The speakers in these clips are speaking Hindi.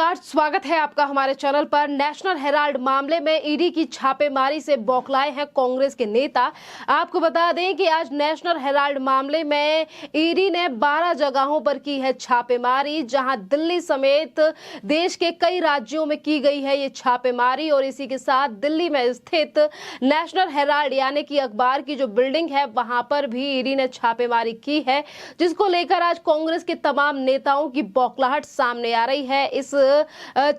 नमस्कार, स्वागत है आपका हमारे चैनल पर। नेशनल हेराल्ड मामले में ईडी की छापेमारी से बौखलाए हैं कांग्रेस के नेता। आपको बता दें कि आज नेशनल हेराल्ड मामले में ईडी ने 12 जगहों पर की है छापेमारी, जहां दिल्ली समेत देश के कई राज्यों में की गई है ये छापेमारी। और इसी के साथ दिल्ली में स्थित नेशनल हेराल्ड यानी कि अखबार की जो बिल्डिंग है वहां पर भी ईडी ने छापेमारी की है, जिसको लेकर आज कांग्रेस के तमाम नेताओं की बौखलाहट सामने आ रही है इस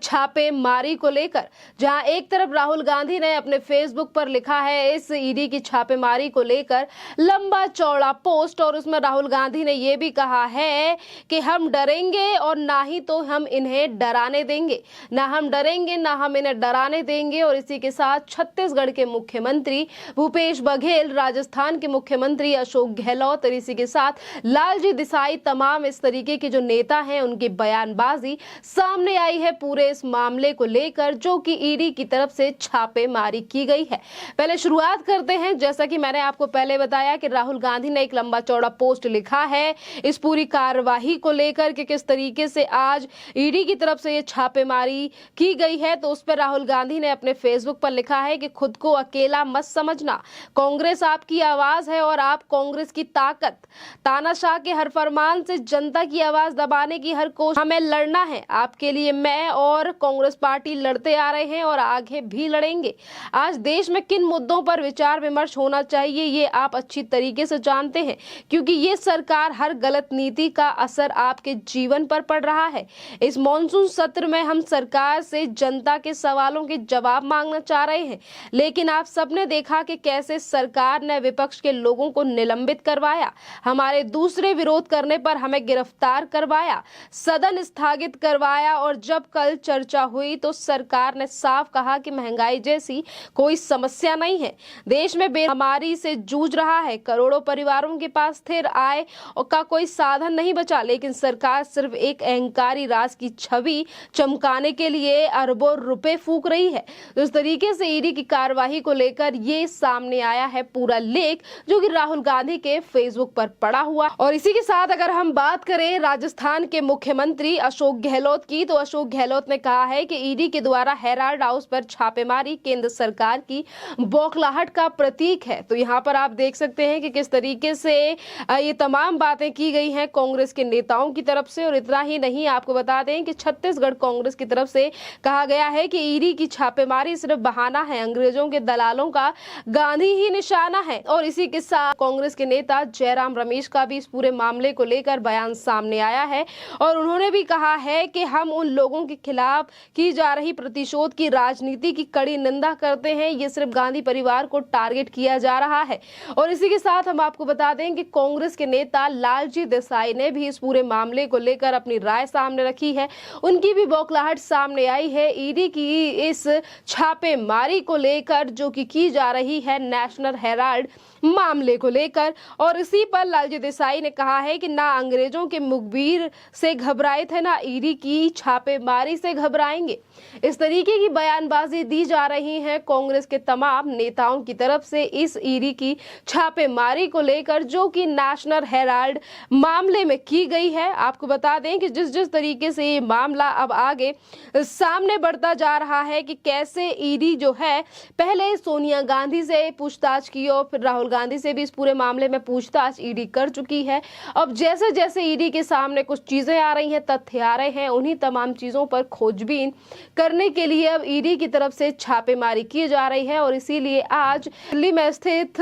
छापेमारी को लेकर। जहां एक तरफ राहुल गांधी ने अपने फेसबुक पर लिखा है इस ईडी की छापेमारी को लेकर लंबा चौड़ा पोस्ट, और उसमें राहुल गांधी ने यह भी कहा है कि हम डरेंगे और ना ही तो हम इन्हें डराने देंगे, ना हम डरेंगे ना हम इन्हें डराने देंगे। और इसी के साथ छत्तीसगढ़ के मुख्यमंत्री भूपेश बघेल, राजस्थान के मुख्यमंत्री अशोक गहलोत और इसी के साथ लालजी देसाई, तमाम इस तरीके के जो नेता हैं उनकी बयानबाजी सामने आई है पूरे इस मामले को लेकर, जो कि ईडी की तरफ से छापेमारी की गई है। पहले शुरुआत करते हैं, जैसा कि मैंने आपको पहले बताया कि राहुल गांधी ने एक लंबा चौड़ा पोस्ट लिखा है इस पूरी कार्यवाही को लेकर कि किस तरीके से आज ईडी की तरफ से ये छापेमारी की गई है। तो उस पर राहुल गांधी ने अपने फेसबुक पर लिखा है कि खुद को अकेला मत समझना, कांग्रेस आपकी आवाज है और आप कांग्रेस की ताकत। तानाशाह के हर फरमान से जनता की आवाज दबाने की हर कोशिश हमें लड़ना है। आपके लिए मैं और कांग्रेस पार्टी लड़ते आ रहे हैं और आगे भी लड़ेंगे। आज देश में किन मुद्दों पर विचार विमर्श होना चाहिए ये आप अच्छी तरीके से जानते हैं, क्योंकि ये सरकार हर गलत नीति का असर आपके जीवन पर पड़ रहा है। इस मॉनसून सत्र में हम सरकार से जनता के सवालों के जवाब मांगना चाह रहे हैं, लेकिन आप सबने देखा कि कैसे सरकार ने विपक्ष के लोगों को निलंबित करवाया, हमारे दूसरे विरोध करने पर हमें गिरफ्तार करवाया, सदन स्थगित करवाया। और जब कल चर्चा हुई तो सरकार ने साफ कहा कि महंगाई जैसी कोई समस्या नहीं है, देश में बेरोजगारी से जूझ रहा है, करोड़ों परिवारों के पास स्थिर आय का कोई साधन नहीं बचा, लेकिन सरकार सिर्फ एक अहंकारी राज की छवि चमकाने के लिए अरबों रुपए फूंक रही है। तो इस तरीके से ईडी की कार्यवाही को लेकर ये सामने आया है पूरा लेख, जो कि राहुल गांधी के फेसबुक पर पड़ा हुआ। और इसी के साथ अगर हम बात करें राजस्थान के मुख्यमंत्री अशोक गहलोत की, तो अशोक गहलोत ने कहा है कि ईडी के द्वारा हेराल्ड हाउस पर छापेमारी केंद्र सरकार की बौखलाहट का प्रतीक है। तो यहाँ पर आप देख सकते हैं कि किस तरीके से ये तमाम बातें की गई हैं कांग्रेस के नेताओं की तरफ से। और इतना ही नहीं, आपको बता दें कि छत्तीसगढ़ कांग्रेस की तरफ से कहा गया है कि ईडी की छापेमारी सिर्फ बहाना है, अंग्रेजों के दलालों का गांधी ही निशाना है। और इसी के साथ कांग्रेस के नेता जयराम रमेश का भी इस पूरे मामले को लेकर बयान सामने आया है, और उन्होंने भी कहा है कि हम उन लोगों के खिलाफ की जा रही प्रतिशोध की राजनीति की कड़ी निंदा करते हैं, ये सिर्फ गांधी परिवार को टारगेट किया जा रहा है। और इसी के साथ हम आपको बता दें कि कांग्रेस के नेता लालजी देसाई ने भी इस पूरे मामले को लेकर अपनी राय सामने रखी है, उनकी भी बौखलाहट सामने आई है ईडी की इस छापेमारी को लेकर जो कि की जा रही है नेशनल हेराल्ड मामले को लेकर। और इसी पर लालजी देसाई ने कहा है कि ना अंग्रेजों के मुखबिर से घबराए थे, ना ईडी की छापेमारी से घबराएंगे। इस तरीके की बयानबाजी दी जा रही है कांग्रेस के तमाम नेताओं की तरफ से इस ईडी की छापेमारी को लेकर, जो कि नेशनल हेराल्ड मामले में की गई है। आपको बता दें कि जिस जिस तरीके से ये मामला अब आगे सामने बढ़ता जा रहा है कि कैसे ईडी जो है पहले सोनिया गांधी से पूछताछ की और फिर राहुल गांधी से भी इस पूरे मामले में पूछताछ ईडी कर चुकी है। अब जैसे जैसे ईडी के सामने कुछ चीजें आ रही हैं, तथ्य आ रहे हैं, उन्हीं तमाम चीजों पर खोजबीन करने के लिए अब ईडी की तरफ से छापेमारी की जा रही है। और इसीलिए आज दिल्ली में स्थित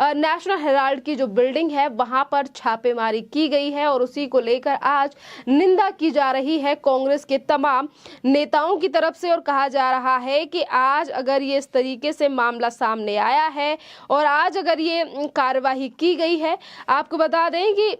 नेशनल हेराल्ड की जो बिल्डिंग है वहां पर छापेमारी की गई है, और उसी को लेकर आज निंदा की जा रही है कांग्रेस के तमाम नेताओं की तरफ से। और कहा जा रहा है कि आज अगर ये इस तरीके से मामला सामने आया है और आज अगर ये कार्यवाही की गई है, आपको बता दें कि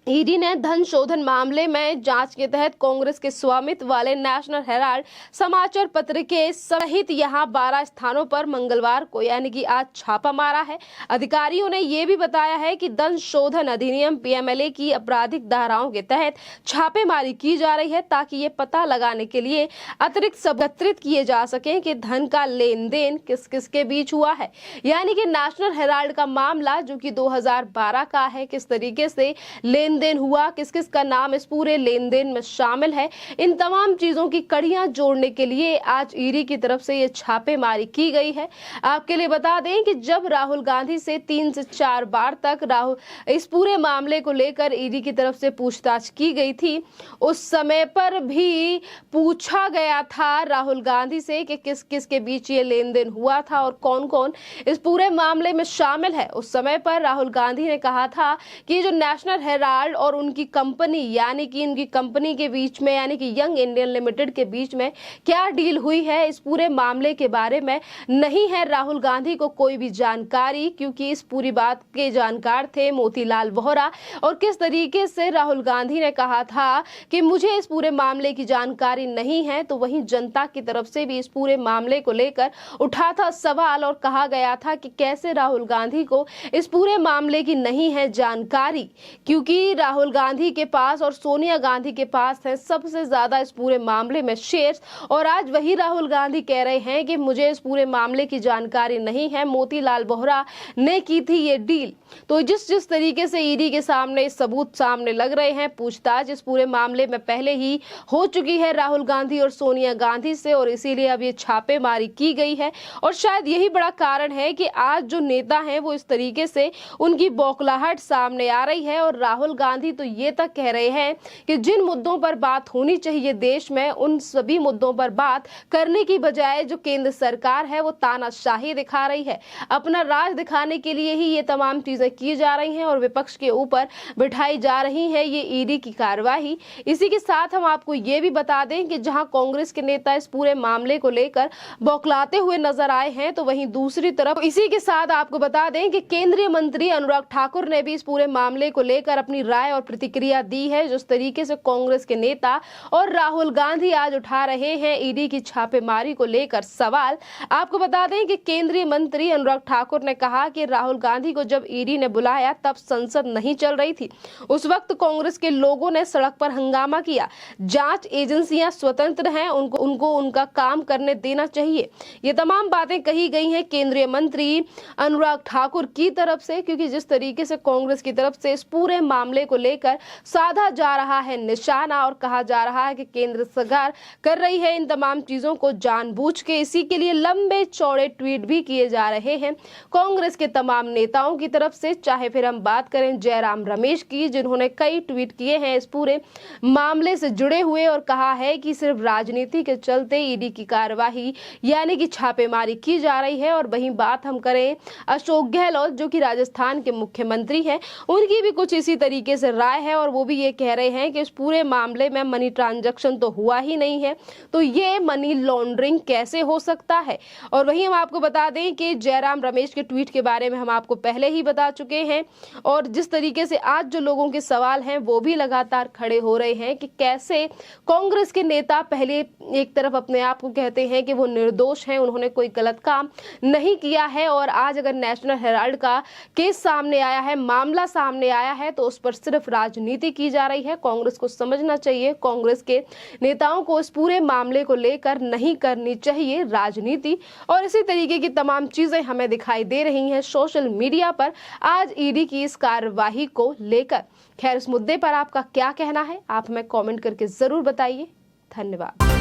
ईडी ने धन शोधन मामले में जांच के तहत कांग्रेस के स्वामित्व वाले नेशनल हेराल्ड समाचार पत्र के सहित यहां 12 स्थानों पर मंगलवार को यानी कि आज छापा मारा है। अधिकारियों ने यह भी बताया है कि धन शोधन अधिनियम पीएमएलए की आपराधिक धाराओं के तहत छापेमारी की जा रही है, ताकि ये पता लगाने के लिए अतिरिक्त सबूत एकत्रित किए जा सके कि धन का लेन देन किस किस के बीच हुआ है। यानी कि नेशनल हेराल्ड का मामला जो कि 2012 का है, किस तरीके से लेन लेन देन हुआ, किस किस का नाम इस पूरे लेन देन में शामिल है, इन तमाम चीजों की कड़ियां जोड़ने के लिए आज ईडी की तरफ से ये छापेमारी की गई है। आपके लिए बता दें कि जब राहुल गांधी से 3 से 4 बार तक इस पूरे मामले को लेकर ईडी की तरफ से पूछताछ की गई थी, उस समय पर भी पूछा गया था राहुल गांधी से कि किस किस के बीच ये लेन देन हुआ था और कौन कौन इस पूरे मामले में शामिल है। उस समय पर राहुल गांधी ने कहा था कि जो नेशनल हेराल्ड और उनकी कंपनी यानी कि उनकी कंपनी के बीच में यानी कि यंग इंडियन लिमिटेड के बीच में क्या डील हुई है, इस पूरे मामले के बारे में नहीं है राहुल गांधी को कोई भी जानकारी, क्योंकि इस पूरी बात के जानकार थे मोतीलाल वोहरा। और किस तरीके से राहुल गांधी ने कहा था कि मुझे इस पूरे मामले की जानकारी नहीं है, तो वहीं जनता की तरफ से भी इस पूरे मामले को लेकर उठा था सवाल और कहा गया था कि कैसे राहुल गांधी को इस पूरे मामले की नहीं है जानकारी, क्योंकि राहुल गांधी के पास और सोनिया गांधी के पास है सबसे ज्यादा इस पूरे मामले में शेयर्स। और आज वही राहुल गांधी कह रहे हैं कि मुझे इस पूरे मामले की जानकारी नहीं है, मोतीलाल वोहरा ने की थी ये डील। तो जिस तरीके से ईडी के सामने सबूत सामने लग रहे हैं, पूछताछ इस पूरे मामले में पहले ही हो चुकी है राहुल गांधी और सोनिया गांधी से, और इसीलिए अब ये छापेमारी की गई है। और शायद यही बड़ा कारण है कि आज जो नेता हैं वो इस तरीके से उनकी बौखलाहट सामने आ रही है। और राहुल गांधी तो ये तक कह रहे हैं कि जिन मुद्दों पर बात होनी चाहिए देश में, उन सभी मुद्दों पर बात करने की बजाय जो केंद्र सरकार है वो तानाशाही दिखा रही है, अपना राज दिखाने के लिए ही ये तमाम चीजें की जा रही हैं और विपक्ष के ऊपर बिठाई जा रही है ये ईडी की कार्यवाही। इसी के साथ हम आपको ये भी बता दें कि जहां कांग्रेस के नेता इस पूरे मामले को लेकर बौखलाते हुए नजर आए हैं, तो वहीं दूसरी तरफ इसी के साथ आपको बता दें कि केंद्रीय मंत्री अनुराग ठाकुर ने भी इस पूरे मामले को लेकर अपनी राय और प्रतिक्रिया दी है। जिस तरीके से कांग्रेस के नेता और राहुल गांधी आज उठा रहे हैं ईडी की छापेमारी को लेकर सवाल, आपको बता दें कि केंद्रीय मंत्री अनुराग ठाकुर ने कहा कि राहुल गांधी को जब ईडी ने बुलाया तब संसद नहीं चल रही थी, उस वक्त कांग्रेस के लोगों ने सड़क पर हंगामा किया। जांच एजेंसियां स्वतंत्र हैं, उनको उनका काम करने देना चाहिए। ये तमाम बातें कही गई हैं केंद्रीय मंत्री अनुराग ठाकुर की तरफ से, क्योंकि जिस तरीके से कांग्रेस की तरफ से इस पूरे मामले को लेकर साधा जा रहा है निशाना और कहा जा रहा है कि केंद्र सरकार कर रही है इन तमाम चीजों को जानबूझ के, इसी के लिए लंबे चौड़े ट्वीट भी किए जा रहे हैं कांग्रेस के तमाम नेताओं की तरफ से। चाहे फिर हम बात करें जयराम रमेश की, जिन्होंने कई ट्वीट किए हैं इस पूरे मामले से जुड़े हुए और कहा है कि सिर्फ राजनीति के चलते ईडी की कार्यवाही यानी कि छापेमारी की जा रही है। और वहीं बात हम करें अशोक गहलोत जो कि राजस्थान के मुख्यमंत्री हैं, उनकी भी कुछ इसी तरीके से राय है और वो भी ये कह रहे हैं कि इस पूरे मामले में मनी ट्रांजैक्शन तो हुआ ही नहीं है, तो ये मनी लॉन्ड्रिंग कैसे हो सकता है। और वहीं हम आपको बता दें कि जयराम रमेश के ट्वीट के बारे में हम आपको पहले ही बता चुके हैं, और जिस तरीके से आज जो लोगों के सवाल हैं वो भी लगातार खड़े हो रहे हैं कि कैसे कांग्रेस के नेता पहले एक तरफ अपने आप को कहते हैं कि वो निर्दोष हैं, उन्होंने कोई गलत काम नहीं किया है, और आज अगर नेशनल हेराल्ड का केस सामने आया है, मामला सामने आया है, तो उस पर सिर्फ राजनीति की जा रही है। कांग्रेस को समझना चाहिए, कांग्रेस के नेताओं को इस पूरे मामले को लेकर नहीं करनी चाहिए राजनीति। और इसी तरीके की तमाम चीजें हमें दिखाई दे रही हैं सोशल मीडिया पर आज ईडी की इस कार्यवाही को लेकर। खैर, इस मुद्दे पर आपका क्या कहना है, आप हमें कमेंट करके जरूर बताइए। धन्यवाद।